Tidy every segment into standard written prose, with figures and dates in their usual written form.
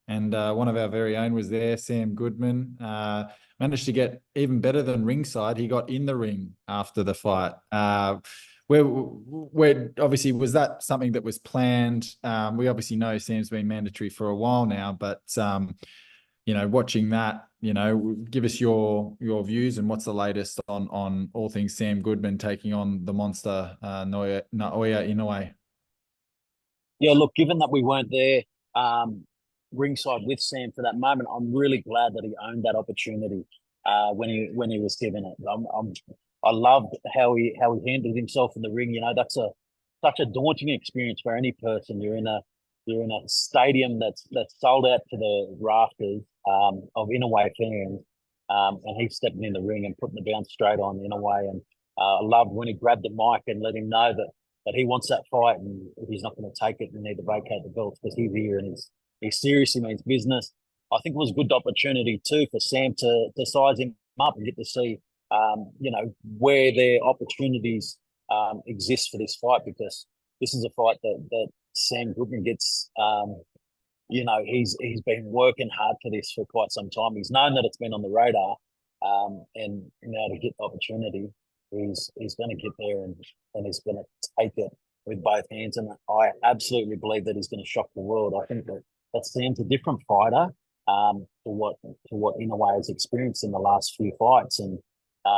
and one of our very own was there, Sam Goodman. Managed to get even better than ringside. He got in the ring after the fight. Where obviously, was that something that was planned? We obviously know Sam's been mandatory for a while now, but watching that, give us your views and what's the latest on all things Sam Goodman taking on the monster Naoya Inoue. Yeah, look, given that we weren't there ringside with Sam for that moment, I'm really glad that he owned that opportunity when he was given it. I loved how he handled himself in the ring. That's such a daunting experience for any person. You're in a stadium that's sold out to the rafters of Inoue fans, and he's stepping in the ring and putting the bounce straight on Inoue. And I loved when he grabbed the mic and let him know that he wants that fight, and if he's not going to take it, we need to vacate the belts because he's here and he seriously means business. I think it was a good opportunity too for Sam to size him up and get to see where their opportunities exist for this fight, because this is a fight that Sam Goodman gets. He's been working hard for this for quite some time. He's known that it's been on the radar, and now to get the opportunity, he's going to get there and he's going to take it with both hands. And I absolutely believe that he's going to shock the world. I think that Sam's a different fighter to what Inoue has experienced in the last few fights, and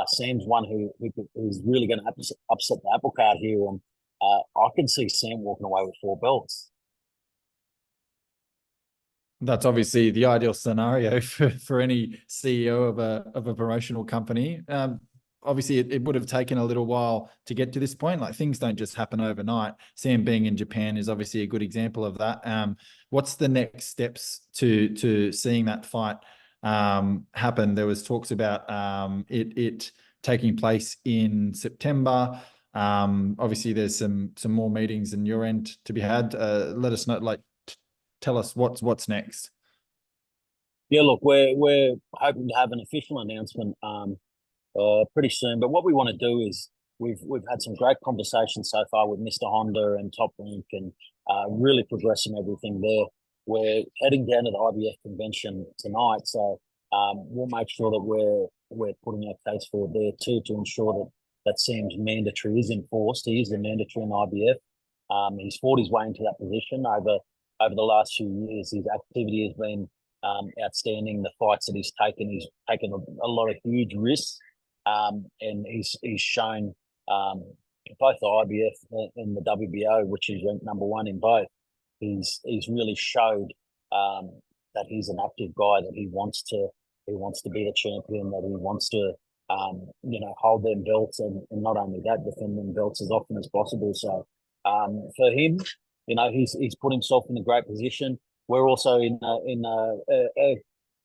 Sam's one who's really going to upset the apple cart here. And I can see Sam walking away with 4 belts. That's obviously the ideal scenario for any CEO of a promotional company. Obviously, it would have taken a little while to get to this point. Like, things don't just happen overnight. Sam being in Japan is obviously a good example of that. What's the next steps to seeing that fight happen? There was talks about it taking place in September. Obviously, there's some more meetings in your end to be had. Let us know, tell us what's next. Yeah, look, we're hoping to have an official announcement pretty soon. But what we want to do is we've had some great conversations so far with Mr. Honda and Top Rank, and really progressing everything there. We're heading down to the IBF convention tonight, so we'll make sure that we're putting our case forward there too, to ensure that Sam's mandatory is enforced. He is the mandatory in IBF. He's fought his way into that position over the last few years. His activity has been outstanding. The fights that he's taken a lot of huge risks, and he's shown both the IBF and the WBO, which is ranked #1 in both. He's really showed that he's an active guy, that he wants to be the champion, that he wants to hold them belts, and not only that, defend them belts as often as possible. So for him, he's put himself in a great position. We're also in a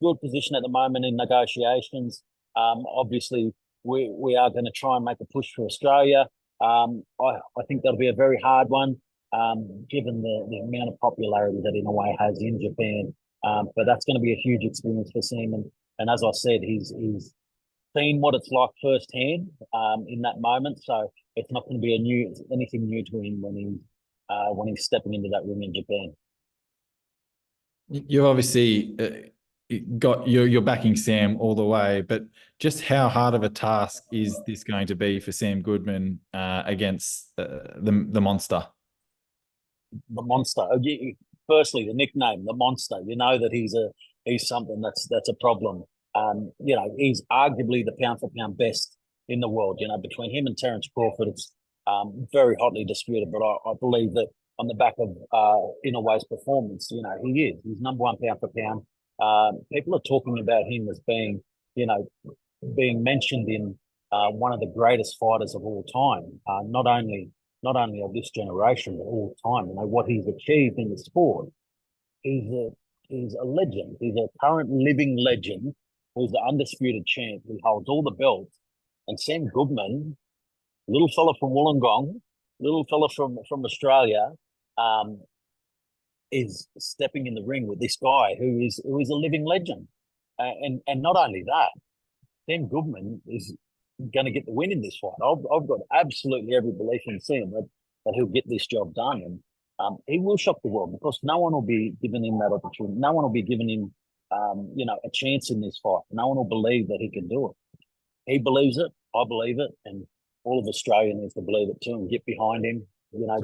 good position at the moment in negotiations. Obviously, we are going to try and make a push for Australia. I think that'll be a very hard one, given the amount of popularity that Inoue has in Japan. But that's going to be a huge experience for Sam. And as I said, he's seen what it's like firsthand in that moment. So it's not going to be anything new to him when he's stepping into that ring in Japan. You obviously you're backing Sam all the way, but just how hard of a task is this going to be for Sam Goodman against the monster? The monster. Firstly, the nickname, the monster. You know that he's something that's a problem. He's arguably the pound for pound best in the world. Between him and Terence Crawford, it's very hotly disputed. But I believe that on the back of Inoue's performance, he is. He's #1 pound for pound. People are talking about him as being mentioned in one of the greatest fighters of all time. Not only of this generation, but all time. What he's achieved in the sport. He's a legend. He's a current living legend. Who's the undisputed champ. He holds all the belts. And Sam Goodman, little fella from Wollongong, little fella from Australia, is stepping in the ring with this guy who is a living legend. And not only that, Sam Goodman is going to get the win in this fight. I've got absolutely every belief in Sam that he'll get this job done. And he will shock the world because no one will be giving him that opportunity. No one will be giving him, a chance in this fight. No one will believe that he can do it. He believes it. I believe it, and all of Australia needs to believe it too and get behind him.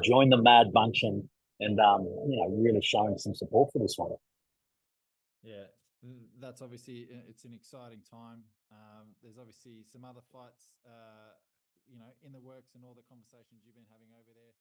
Join the mad bunch and really showing some support for this one. Yeah, that's obviously, it's an exciting time. There's obviously some other fights, in the works and all the conversations you've been having over there.